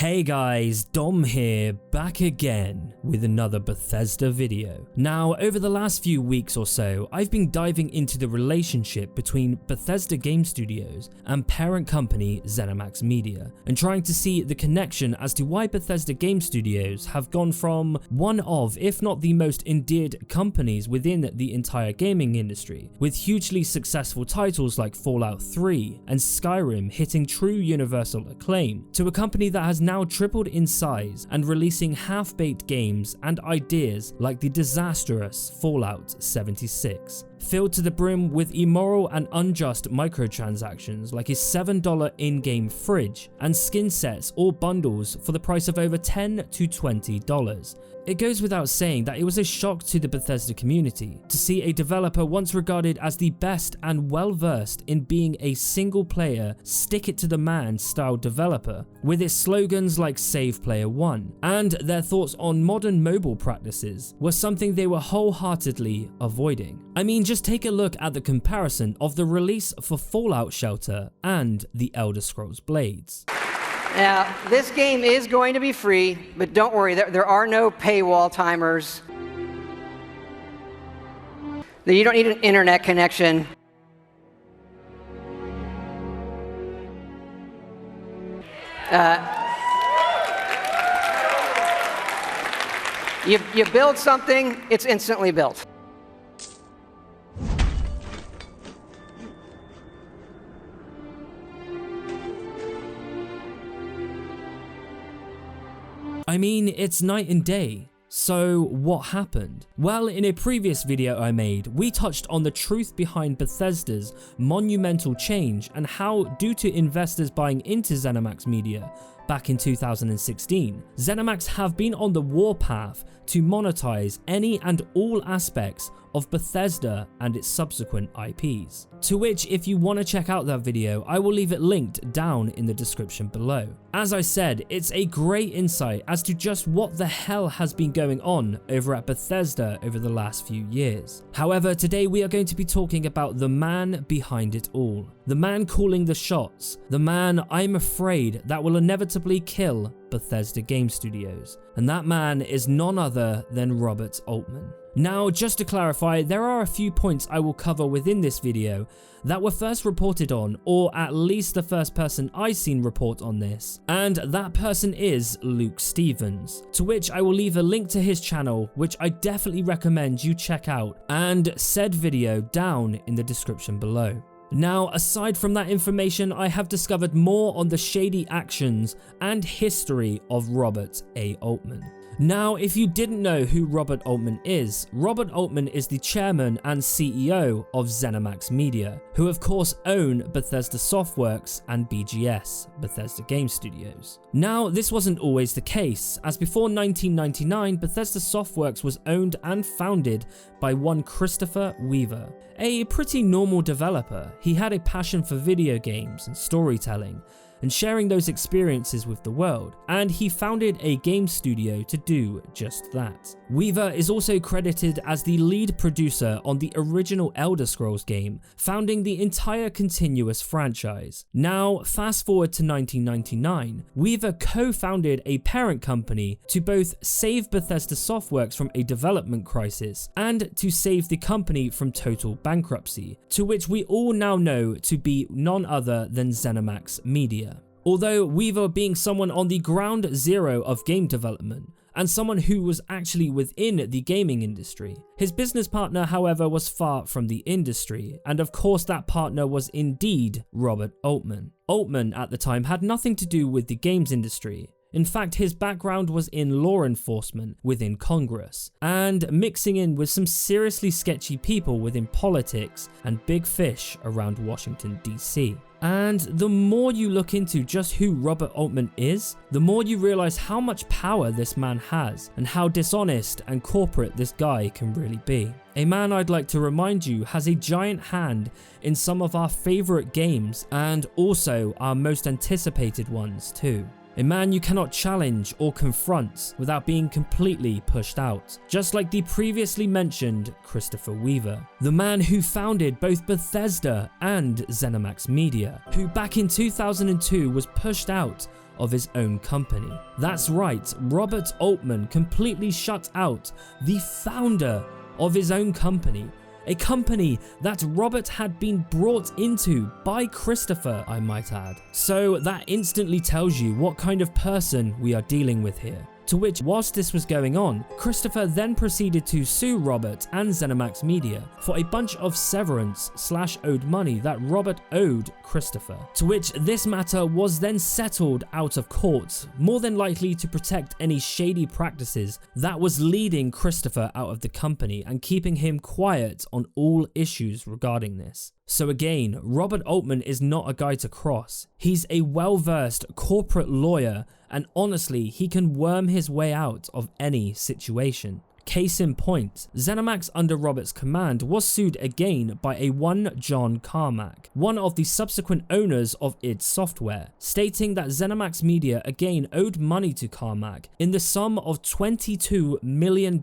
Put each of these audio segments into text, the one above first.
Hey guys, Dom here, back again with another Bethesda video. Now, over the last few weeks or so, I've been diving into the relationship between Bethesda Game Studios and parent company Zenimax Media, and trying to see the connection as to why Bethesda Game Studios have gone from one of, if not the most endeared companies within the entire gaming industry, with hugely successful titles like Fallout 3 and Skyrim hitting true universal acclaim, to a company that has now tripled in size and releasing half-baked games and ideas like the disastrous Fallout 76. Filled to the brim with immoral and unjust microtransactions like a $7 in-game fridge and skin sets or bundles for the price of over $10 to $20. It goes without saying that it was a shock to the Bethesda community to see a developer once regarded as the best and well-versed in being a single-player, stick-it-to-the-man style developer, with its slogans like Save Player One, and their thoughts on modern mobile practices were something they were wholeheartedly avoiding. I mean, just take a look at the comparison of the release for Fallout Shelter and The Elder Scrolls Blades. Now, this game is going to be free, but don't worry, there are no paywall timers. You don't need an internet connection. You build something, it's instantly built. I mean, it's night and day. So what happened? Well, in a previous video I made, we touched on the truth behind Bethesda's monumental change and how, due to investors buying into Zenimax Media back in 2016, Zenimax have been on the warpath to monetize any and all aspects of Bethesda and its subsequent IPs. To which, if you want to check out that video, I will leave it linked down in the description below. As I said, it's a great insight as to just what the hell has been going on over at Bethesda over the last few years. However, today we are going to be talking about the man behind it all. The man calling the shots. The man, I'm afraid, that will inevitably kill Bethesda Game Studios. And that man is none other than Robert Altman. Now, just to clarify, there are a few points I will cover within this video that were first reported on, or at least the first person I've seen report on this, and that person is Luke Stevens, to which I will leave a link to his channel, which I definitely recommend you check out, and said video down in the description below. Now, aside from that information, I have discovered more on the shady actions and history of Robert A. Altman. Now, if you didn't know who Robert Altman is the chairman and CEO of Zenimax Media, who of course own Bethesda Softworks and BGS, Bethesda Game Studios. Now, this wasn't always the case, as before 1999, Bethesda Softworks was owned and founded by one Christopher Weaver, a pretty normal developer. He had a passion for video games and storytelling, and sharing those experiences with the world, and he founded a game studio to do just that. Weaver is also credited as the lead producer on the original Elder Scrolls game, founding the entire continuous franchise. Now, fast forward to 1999, Weaver co-founded a parent company to both save Bethesda Softworks from a development crisis and to save the company from total bankruptcy, to which we all now know to be none other than Zenimax Media. Although Weaver being someone on the ground zero of game development, and someone who was actually within the gaming industry. His business partner, however, was far from the industry, and of course that partner was indeed Robert Altman. Altman at the time had nothing to do with the games industry. In fact, his background was in law enforcement within Congress, and mixing in with some seriously sketchy people within politics and big fish around Washington, DC. And the more you look into just who Robert Altman is, the more you realize how much power this man has and how dishonest and corporate this guy can really be. A man I'd like to remind you has a giant hand in some of our favorite games and also our most anticipated ones too. A man you cannot challenge or confront without being completely pushed out, just like the previously mentioned Christopher Weaver, the man who founded both Bethesda and Zenimax Media, who back in 2002 was pushed out of his own company. That's right, Robert Altman completely shut out the founder of his own company. A company that Robert had been brought into by Christopher, I might add. So that instantly tells you what kind of person we are dealing with here. To which, whilst this was going on, Christopher then proceeded to sue Robert and Zenimax Media for a bunch of severance / owed money that Robert owed Christopher. To which this matter was then settled out of court, more than likely to protect any shady practices that was leading Christopher out of the company and keeping him quiet on all issues regarding this. So again, Robert Altman is not a guy to cross. He's a well-versed corporate lawyer, and honestly, he can worm his way out of any situation. Case in point, Zenimax under Robert's command was sued again by a one John Carmack, one of the subsequent owners of id Software, stating that Zenimax Media again owed money to Carmack in the sum of $22 million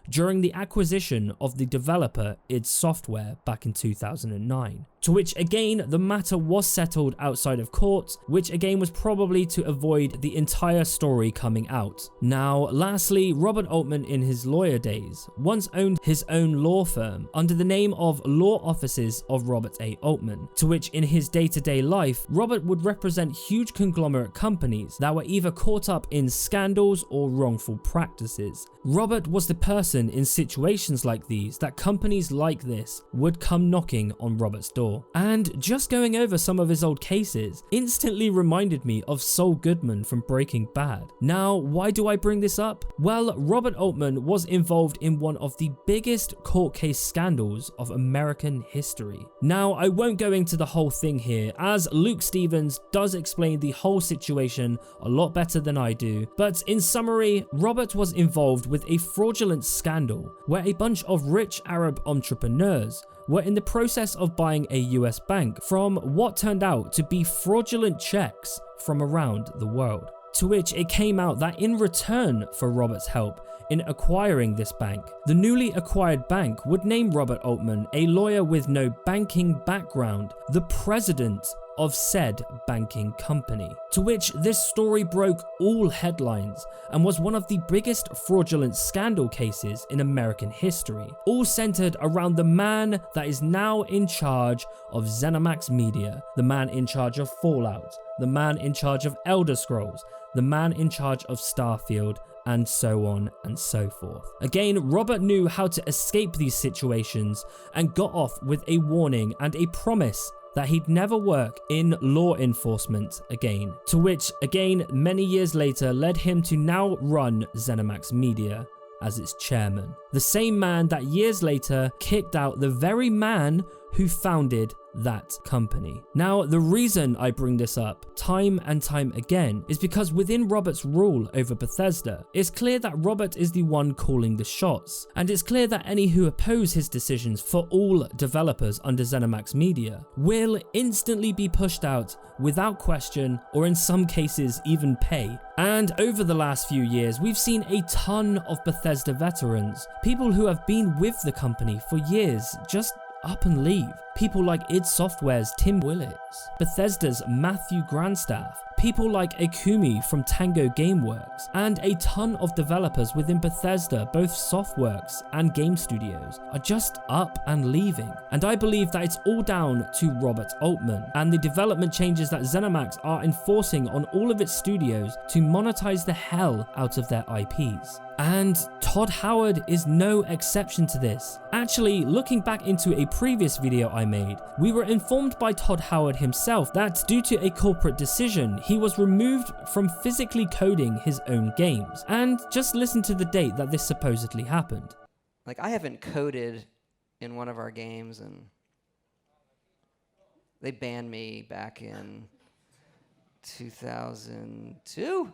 during the acquisition of the developer id Software back in 2009. To which again, the matter was settled outside of court, which again was probably to avoid the entire story coming out. Now, lastly, Robert Altman in his lawyer days once owned his own law firm under the name of Law Offices of Robert A. Altman, to which in his day-to-day life, Robert would represent huge conglomerate companies that were either caught up in scandals or wrongful practices. Robert was the person in situations like these that companies like this would come knocking on Robert's door. And just going over some of his old cases instantly reminded me of Saul Goodman from Breaking Bad. Now, why do I bring this up? Well, Robert Altman was involved in one of the biggest court case scandals of American history. Now, I won't go into the whole thing here, as Luke Stevens does explain the whole situation a lot better than I do, but in summary, Robert was involved with a fraudulent scandal where a bunch of rich Arab entrepreneurs were in the process of buying a US bank from what turned out to be fraudulent checks from around the world. To which it came out that in return for Robert's help in acquiring this bank, the newly acquired bank would name Robert Altman, a lawyer with no banking background, the president of said banking company. To which this story broke all headlines and was one of the biggest fraudulent scandal cases in American history, all centered around the man that is now in charge of Zenimax Media, the man in charge of Fallout, the man in charge of Elder Scrolls, the man in charge of Starfield, and so on and so forth. Again, Robert knew how to escape these situations and got off with a warning and a promise that he'd never work in law enforcement again, to which again many years later led him to now run Zenimax Media as its chairman. The same man that years later kicked out the very man who founded that company. Now, the reason I bring this up time and time again is because within Robert's rule over Bethesda, it's clear that Robert is the one calling the shots, and it's clear that any who oppose his decisions for all developers under Zenimax Media will instantly be pushed out without question, or in some cases even pay. And over the last few years, we've seen a ton of Bethesda veterans, people who have been with the company for years, just up and leave. People like id Software's Tim Willits, Bethesda's Matthew Grandstaff, people like Akumi from Tango Gameworks, and a ton of developers within Bethesda, both Softworks and Game Studios, are just up and leaving. And I believe that it's all down to Robert Altman and the development changes that Zenimax are enforcing on all of its studios to monetize the hell out of their IPs. And Todd Howard is no exception to this. Actually, looking back into a previous video I made, we were informed by Todd Howard himself that due to a corporate decision, he was removed from physically coding his own games. And just listen to the date that this supposedly happened. Like, I haven't coded in one of our games, and they banned me back in 2002.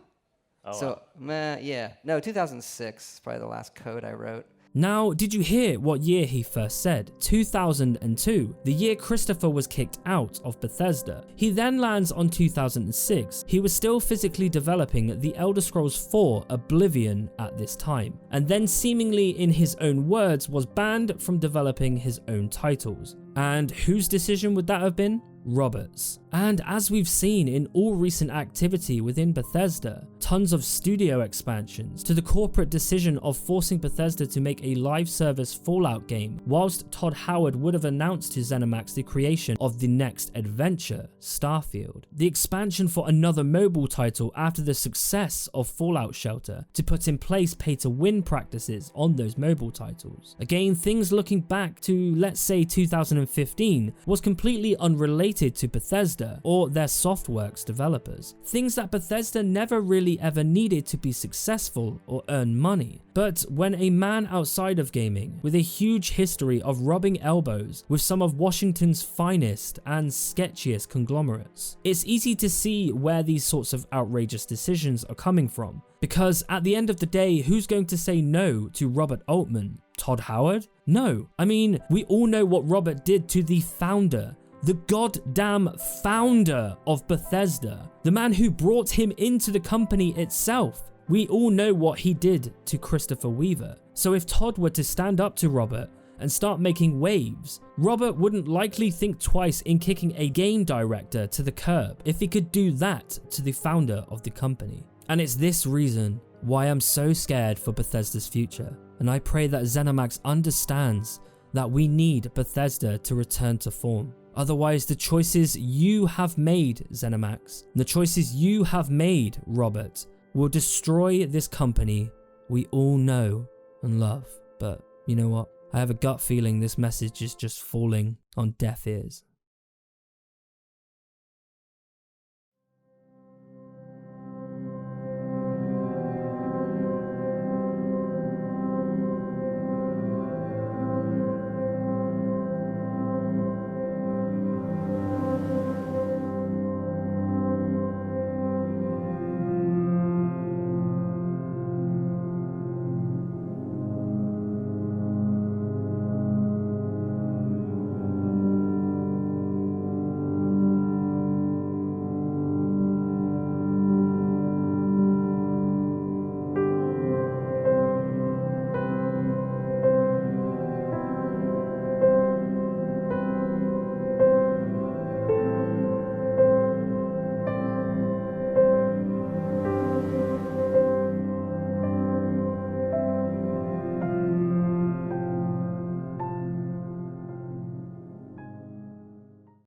Oh, so, wow. Yeah. No, 2006 is probably the last code I wrote. Now, did you hear what year he first said? 2002, the year Christopher was kicked out of Bethesda. He then lands on 2006. He was still physically developing The Elder Scrolls 4 Oblivion at this time, and then seemingly in his own words was banned from developing his own titles. And whose decision would that have been? Roberts. And as we've seen in all recent activity within Bethesda, tons of studio expansions, to the corporate decision of forcing Bethesda to make a live service Fallout game, whilst Todd Howard would have announced to ZeniMax the creation of the next adventure, Starfield. The expansion for another mobile title after the success of Fallout Shelter, to put in place pay-to-win practices on those mobile titles. Again, things looking back to, let's say, 2015 was completely unrelated to Bethesda or their Softworks developers. Things that Bethesda never really ever needed to be successful or earn money. But when a man outside of gaming, with a huge history of rubbing elbows with some of Washington's finest and sketchiest conglomerates, it's easy to see where these sorts of outrageous decisions are coming from. Because at the end of the day, who's going to say no to Robert Altman? Todd Howard? No. I mean, we all know what Robert did to the founder, the goddamn founder of Bethesda, the man who brought him into the company itself. We all know what he did to Christopher Weaver. So if Todd were to stand up to Robert and start making waves, Robert wouldn't likely think twice in kicking a game director to the curb if he could do that to the founder of the company. And it's this reason why I'm so scared for Bethesda's future. And I pray that ZeniMax understands that we need Bethesda to return to form. Otherwise, the choices you have made, ZeniMax, the choices you have made, Robert, will destroy this company we all know and love. But you know what? I have a gut feeling this message is just falling on deaf ears.